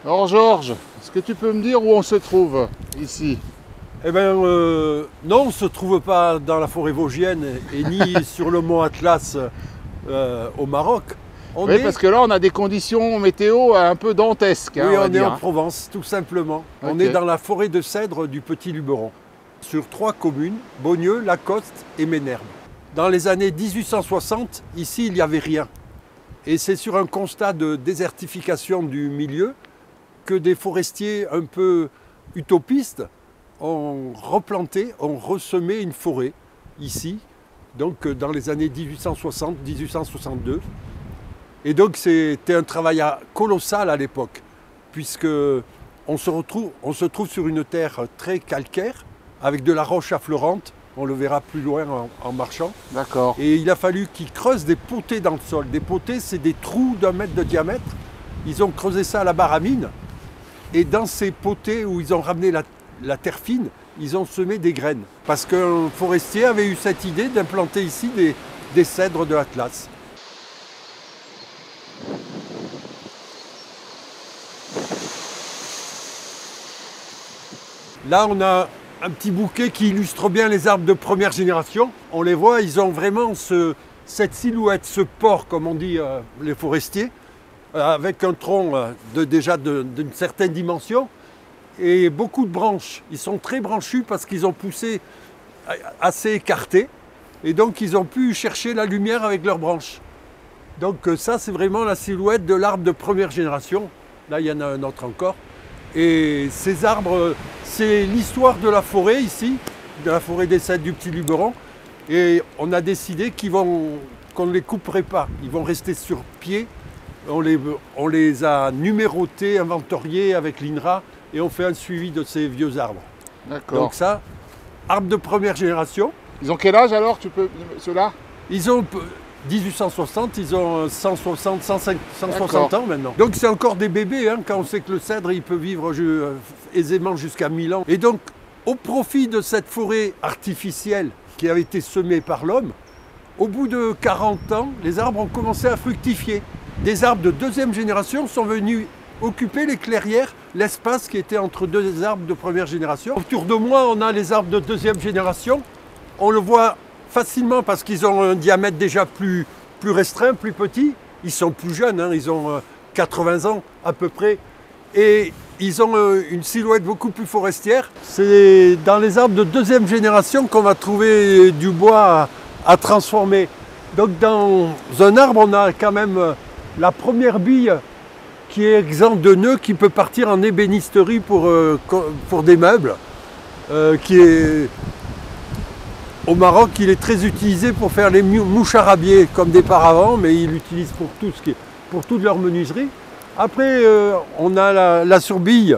Alors Georges, est-ce que tu peux me dire où on se trouve ici? Eh bien, non, on ne se trouve pas dans la forêt vosgienne et ni sur le mont Atlas au Maroc. Oui, parce que là, on a des conditions météo un peu dantesques. Oui, on va est dire. en Provence, tout simplement. Ok. On est dans la forêt de cèdre du Petit Luberon, sur 3 communes, Beaugneux, Lacoste et Ménherbe. Dans les années 1860, ici, il n'y avait rien. Et c'est sur un constat de désertification du milieu que des forestiers un peu utopistes ont replanté, ont ressemé une forêt ici, donc dans les années 1860-1862. Et donc c'était un travail colossal à l'époque, puisque on se trouve sur une terre très calcaire, avec de la roche affleurante, on le verra plus loin en marchant. D'accord. Et il a fallu qu'ils creusent des potées dans le sol. Des potées, c'est des trous d'1 mètre de diamètre. Ils ont creusé ça à la barre à mine. Et dans ces potées où ils ont ramené la terre fine, ils ont semé des graines. Parce qu'un forestier avait eu cette idée d'implanter ici des cèdres de Atlas. Là, on a un petit bouquet qui illustre bien les arbres de première génération. On les voit, ils ont vraiment cette silhouette, ce port, comme on dit les forestiers, avec un tronc déjà d'une certaine dimension et beaucoup de branches. Ils sont très branchus parce qu'ils ont poussé assez écartés et donc ils ont pu chercher la lumière avec leurs branches. Donc ça, c'est vraiment la silhouette de l'arbre de première génération. Là, il y en a un autre encore. Et ces arbres, c'est l'histoire de la forêt ici, de la forêt des cèdres du Petit Luberon. Et on a décidé qu'on ne les couperait pas. Ils vont rester sur pied. On les a numérotés, inventoriés avec l'INRA et on fait un suivi de ces vieux arbres. D'accord. Donc ça, arbres de première génération. Ils ont quel âge alors, ceux-là? Ils ont 1860, ils ont 160, 160 ans maintenant. Donc c'est encore des bébés, hein, quand on sait que le cèdre il peut vivre aisément jusqu'à 1000 ans. Et donc au profit de cette forêt artificielle qui avait été semée par l'homme, au bout de 40 ans, les arbres ont commencé à fructifier. Des arbres de 2e génération sont venus occuper les clairières, l'espace qui était entre 2 arbres de première génération. Autour de moi, on a les arbres de 2e génération. On le voit facilement parce qu'ils ont un diamètre déjà plus restreint, plus petit. Ils sont plus jeunes, hein, ils ont 80 ans à peu près. Et ils ont une silhouette beaucoup plus forestière. C'est dans les arbres de 2e génération qu'on va trouver du bois à transformer. Donc dans un arbre, on a quand même la première bille qui est exempte de nœuds, qui peut partir en ébénisterie pour des meubles, qui est au Maroc, il est très utilisé pour faire les mouches arabiées comme des paravents, mais ils l'utilisent pour toute leur menuiserie. Après, on a la surbille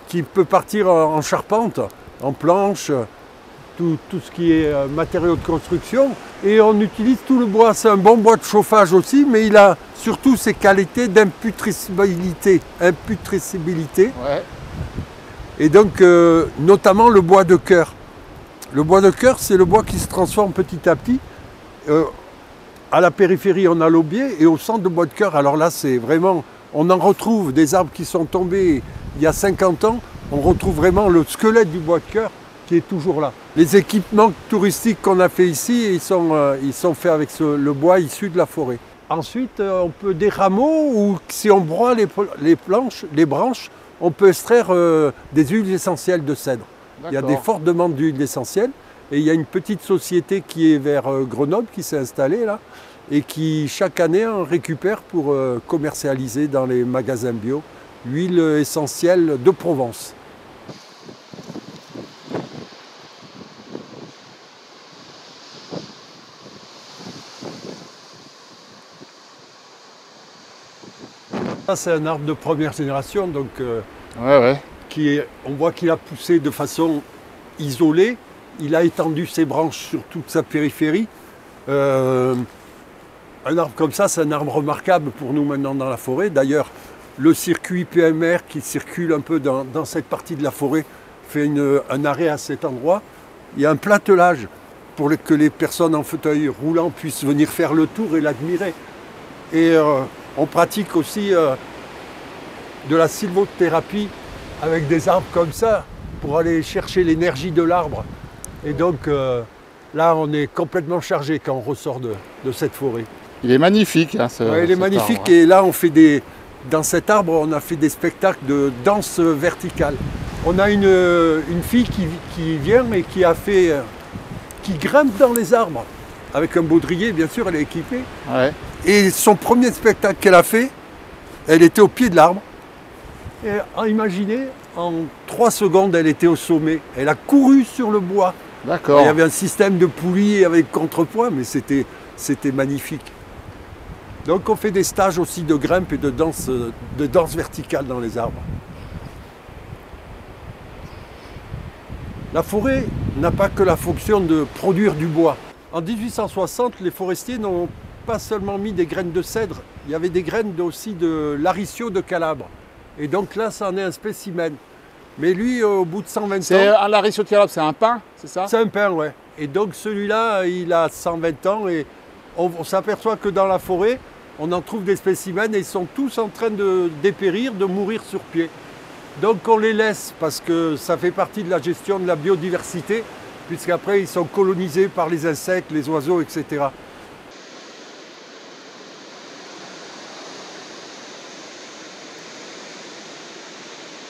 qui peut partir en charpente, en planche, tout ce qui est matériaux de construction. Et on utilise tout le bois. C'est un bon bois de chauffage aussi, mais il a surtout ses qualités d'imputrescibilité. Ouais. Et donc, notamment le bois de cœur. Le bois de cœur, c'est le bois qui se transforme petit à petit. À la périphérie, on a l'aubier, et au centre de bois de cœur, alors là, c'est vraiment... On en retrouve des arbres qui sont tombés il y a 50 ans. On retrouve vraiment le squelette du bois de cœur qui est toujours là. Les équipements touristiques qu'on a fait ici, ils sont faits avec le bois issu de la forêt. Ensuite, on peut des rameaux, ou si on broie les branches, on peut extraire des huiles essentielles de cèdre. Il y a des fortes demandes d'huiles essentielles. Et il y a une petite société qui est vers Grenoble, qui s'est installée là, et qui chaque année en récupère pour commercialiser dans les magasins bio l'huile essentielle de Provence. Ça, c'est un arbre de première génération, donc Ouais. on voit qu'il a poussé de façon isolée. Il a étendu ses branches sur toute sa périphérie. Un arbre comme ça, c'est un arbre remarquable pour nous maintenant dans la forêt. D'ailleurs, le circuit PMR qui circule un peu dans cette partie de la forêt fait un arrêt à cet endroit. Il y a un platelage pour que les personnes en fauteuil roulant puissent venir faire le tour et l'admirer. Et on pratique aussi de la sylvothérapie avec des arbres comme ça pour aller chercher l'énergie de l'arbre. Et donc là, on est complètement chargé quand on ressort de cette forêt. Il est magnifique. Hein, il est magnifique. Arbre. Et là, dans cet arbre, on a fait des spectacles de danse verticale. On a une fille qui vient et qui grimpe dans les arbres. Avec un baudrier, bien sûr, elle est équipée. Ouais. Et son premier spectacle qu'elle a fait, elle était au pied de l'arbre. Et imaginez, en 3 secondes, elle était au sommet. Elle a couru sur le bois. D'accord. Il y avait un système de poulies avec contrepoids, mais c'était magnifique. Donc on fait des stages aussi de grimpe et de danse verticale dans les arbres. La forêt n'a pas que la fonction de produire du bois. En 1860, les forestiers n'ont pas seulement mis des graines de cèdre, il y avait des graines aussi de l'aricio de Calabre. Et donc là, ça en est un spécimen. Mais lui, au bout de 120 ans... C'est un l'aricio de Calabre, c'est un pin, c'est ça? C'est un pin, ouais. Et donc celui-là, il a 120 ans et on s'aperçoit que dans la forêt, on en trouve des spécimens et ils sont tous en train de dépérir, de mourir sur pied. Donc on les laisse parce que ça fait partie de la gestion de la biodiversité, puisqu'après ils sont colonisés par les insectes, les oiseaux, etc.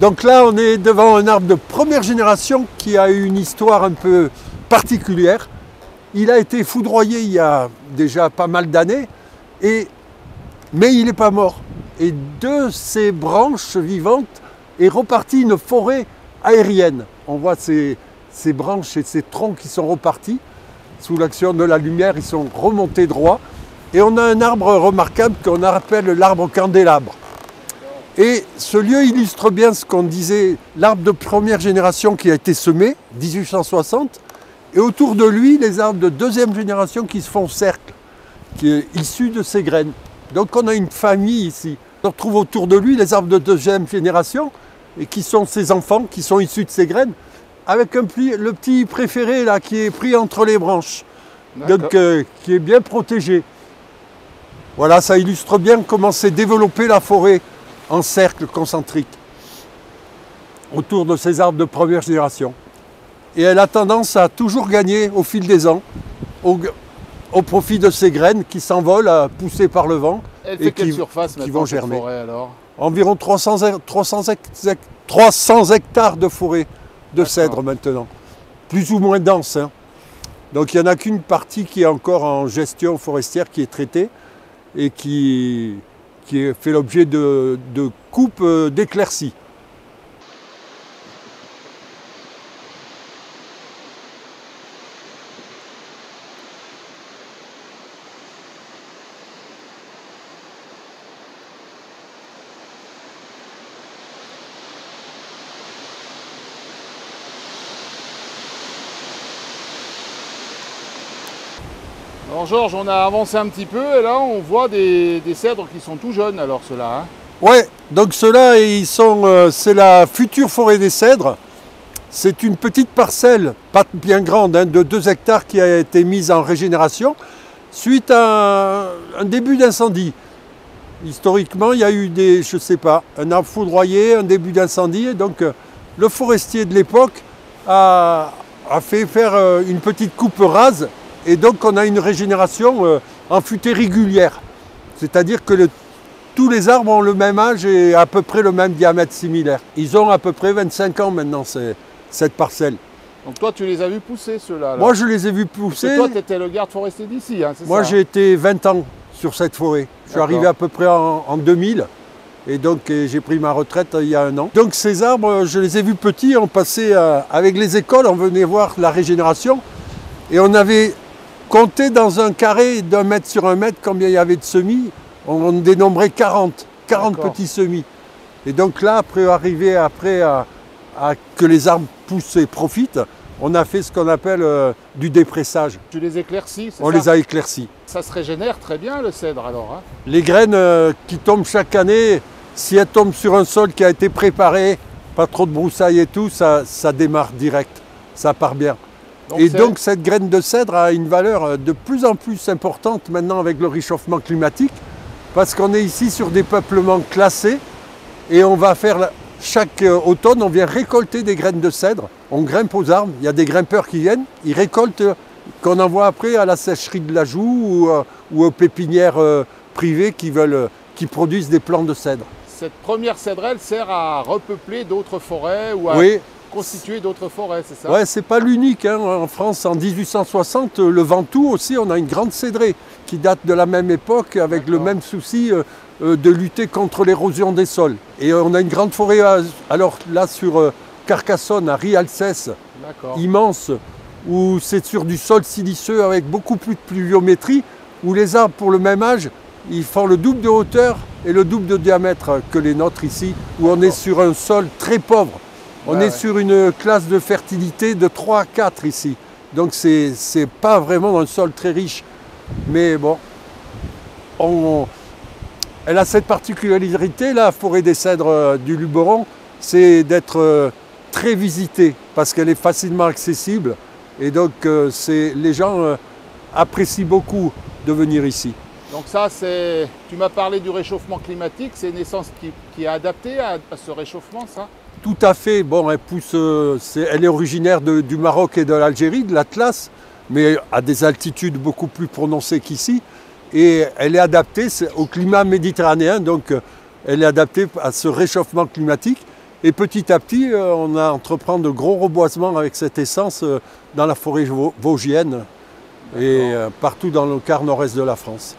Donc là, on est devant un arbre de première génération qui a eu une histoire un peu particulière. Il a été foudroyé il y a déjà pas mal d'années, mais il n'est pas mort. Et de ces branches vivantes est repartie une forêt aérienne. On voit ces branches et ces troncs qui sont repartis. Sous l'action de la lumière, ils sont remontés droit. Et on a un arbre remarquable qu'on appelle l'arbre candélabre. Et ce lieu illustre bien ce qu'on disait, l'arbre de première génération qui a été semé, 1860, et autour de lui, les arbres de deuxième génération qui se font cercle, qui est issu de ces graines. Donc on a une famille ici. On retrouve autour de lui les arbres de deuxième génération, et qui sont ses enfants, qui sont issus de ces graines, avec le petit préféré là, qui est pris entre les branches, donc qui est bien protégé. Voilà, ça illustre bien comment s'est développée la forêt en cercle concentrique autour de ces arbres de première génération. Et elle a tendance à toujours gagner au fil des ans, au profit de ces graines qui s'envolent, poussées par le vent. Elle fait quelle surface qui vont germer. Forêt, alors Environ 300 hectares de forêt de cèdre maintenant, plus ou moins dense. Hein. Donc il n'y en a qu'une partie qui est encore en gestion forestière, qui est traitée et qui fait l'objet de coupes d'éclaircies. Alors Georges, on a avancé un petit peu et là on voit des cèdres qui sont tout jeunes alors ceux-là. Hein. Ouais, donc ceux-là, c'est la future forêt des cèdres. C'est une petite parcelle, pas bien grande, hein, de 2 hectares qui a été mise en régénération suite à un début d'incendie. Historiquement, il y a eu un arbre foudroyé, un début d'incendie. Et donc le forestier de l'époque a fait faire une petite coupe rase. Et donc on a une régénération en futée régulière. C'est-à-dire que tous les arbres ont le même âge et à peu près le même diamètre similaire. Ils ont à peu près 25 ans maintenant, cette parcelle. Donc toi tu les as vus pousser ceux-là? Moi je les ai vus pousser. Parce que toi tu étais le garde forestier d'ici, hein, c'est ça? Moi j'ai été 20 ans sur cette forêt. Je suis arrivé à peu près en 2000. Et donc j'ai pris ma retraite il y a 1 an. Donc ces arbres, je les ai vus petits, on passait avec les écoles, on venait voir la régénération. Et on avait compté dans un carré d'1 mètre sur 1 mètre combien il y avait de semis. On dénombrait 40. 40 petits semis. Et donc là, arriver à que les arbres poussent et profitent, on a fait ce qu'on appelle du dépressage. Tu les éclaircis, c'est ça? On les a éclaircis. Ça se régénère très bien le cèdre alors, hein? Les graines qui tombent chaque année, si elles tombent sur un sol qui a été préparé, pas trop de broussailles et tout, ça démarre direct, ça part bien. Donc cette graine de cèdre a une valeur de plus en plus importante maintenant avec le réchauffement climatique, parce qu'on est ici sur des peuplements classés et on va faire, chaque automne, on vient récolter des graines de cèdre, on grimpe aux arbres, il y a des grimpeurs qui viennent, ils récoltent, qu'on envoie après à la sécherie de la Joux ou aux pépinières privées qui produisent des plants de cèdre. Cette première cèdrelle sert à repeupler d'autres forêts ou à constituer d'autres forêts, c'est ça? Oui, c'est pas l'unique. Hein. En France, en 1860, le Ventoux aussi, on a une grande cédrée qui date de la même époque avec le même souci de lutter contre l'érosion des sols. Et on a une grande forêt, alors là sur Carcassonne, à Rialcès, immense, où c'est sur du sol siliceux avec beaucoup plus de pluviométrie, où les arbres pour le même âge, ils font le double de hauteur et le double de diamètre que les nôtres ici, où on est sur un sol très pauvre. On est sur une classe de fertilité de 3 à 4 ici. Donc c'est pas vraiment un sol très riche. Mais bon, elle a cette particularité, la forêt des cèdres du Luberon, c'est d'être très visitée parce qu'elle est facilement accessible. Et donc les gens apprécient beaucoup de venir ici. Donc ça, tu m'as parlé du réchauffement climatique, c'est une essence qui est adaptée à ce réchauffement, ça? Tout à fait. Bon, elle est originaire du Maroc et de l'Algérie, de l'Atlas, mais à des altitudes beaucoup plus prononcées qu'ici. Et elle est adaptée au climat méditerranéen, donc elle est adaptée à ce réchauffement climatique. Et petit à petit, on a entrepris de gros reboisements avec cette essence dans la forêt vosgienne et partout dans le quart nord-est de la France.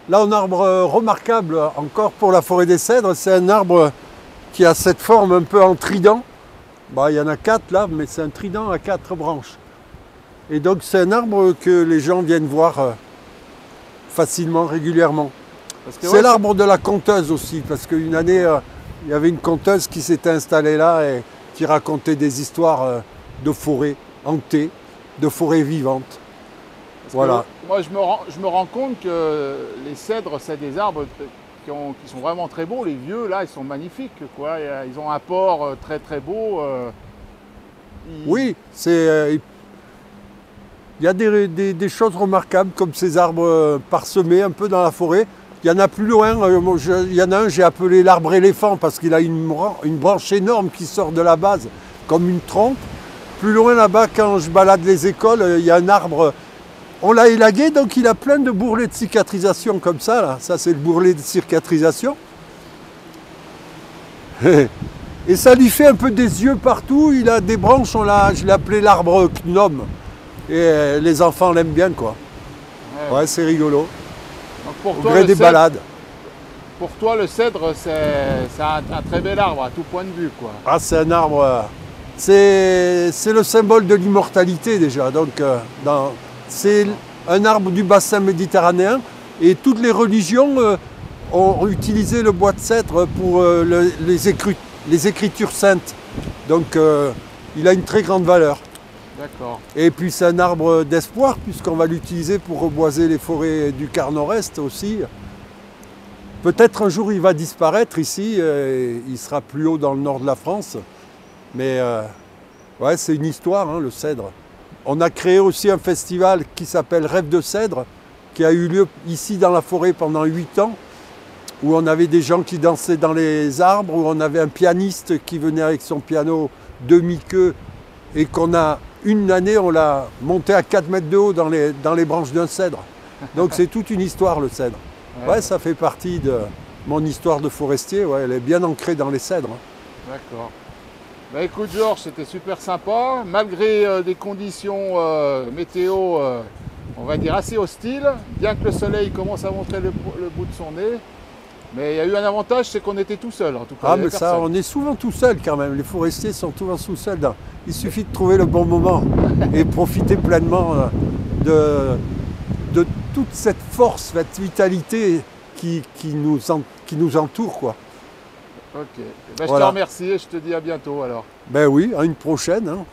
Là, un arbre remarquable encore pour la forêt des cèdres, c'est un arbre qui a cette forme un peu en trident. Bah, il y en a 4 là, mais c'est un trident à 4 branches. Et donc c'est un arbre que les gens viennent voir facilement, régulièrement. C'est l'arbre de la conteuse aussi, parce qu'une année, il y avait une conteuse qui s'était installée là et qui racontait des histoires de forêts hantées, de forêts vivantes. Voilà. Moi, je me rends compte que les cèdres, c'est des arbres qui sont vraiment très beaux. Les vieux, là, ils sont magnifiques, quoi. Ils ont un port très, très beau. Oui, il y a des choses remarquables, comme ces arbres parsemés un peu dans la forêt. Il y en a plus loin, il y en a un, j'ai appelé l'arbre éléphant, parce qu'il a une branche énorme qui sort de la base, comme une trompe. Plus loin là-bas, quand je balade les écoles, il y a un arbre. On l'a élagué, donc il a plein de bourrelets de cicatrisation comme ça. Là. Ça, c'est le bourrelet de cicatrisation. Et ça lui fait un peu des yeux partout. Il a des branches, je l'ai appelé l'arbre gnome. Et les enfants l'aiment bien, quoi. Ouais, c'est rigolo. Donc pour au toi, gré des balades. Pour toi, le cèdre, c'est un très bel arbre à tout point de vue, quoi. Ah, c'est un arbre... C'est le symbole de l'immortalité, déjà. Donc, c'est un arbre du bassin méditerranéen et toutes les religions ont utilisé le bois de cèdre pour les écritures saintes. Donc il a une très grande valeur. D'accord. Et puis c'est un arbre d'espoir puisqu'on va l'utiliser pour reboiser les forêts du quart nord-est aussi. Peut-être un jour il va disparaître ici, il sera plus haut dans le nord de la France. Mais ouais, c'est une histoire, hein, le cèdre. On a créé aussi un festival qui s'appelle Rêve de Cèdre, qui a eu lieu ici dans la forêt pendant 8 ans, où on avait des gens qui dansaient dans les arbres, où on avait un pianiste qui venait avec son piano demi-queue, et une année, on l'a monté à 4 mètres de haut dans les branches d'un cèdre. Donc c'est toute une histoire, le cèdre. Ouais, ça fait partie de mon histoire de forestier, ouais, elle est bien ancrée dans les cèdres. D'accord. Bah écoute Georges, c'était super sympa, malgré des conditions météo, on va dire assez hostiles, bien que le soleil commence à montrer le bout de son nez. Mais il y a eu un avantage, c'est qu'on était tout seul en tout cas. Ah mais ça, on est souvent tout seul quand même, les forestiers sont souvent tout seuls. Il suffit de trouver le bon moment et profiter pleinement de toute cette force, cette vitalité qui nous entoure, quoi. Ok, ben, Voilà. Je te remercie et je te dis à bientôt alors. Ben oui, à une prochaine, hein.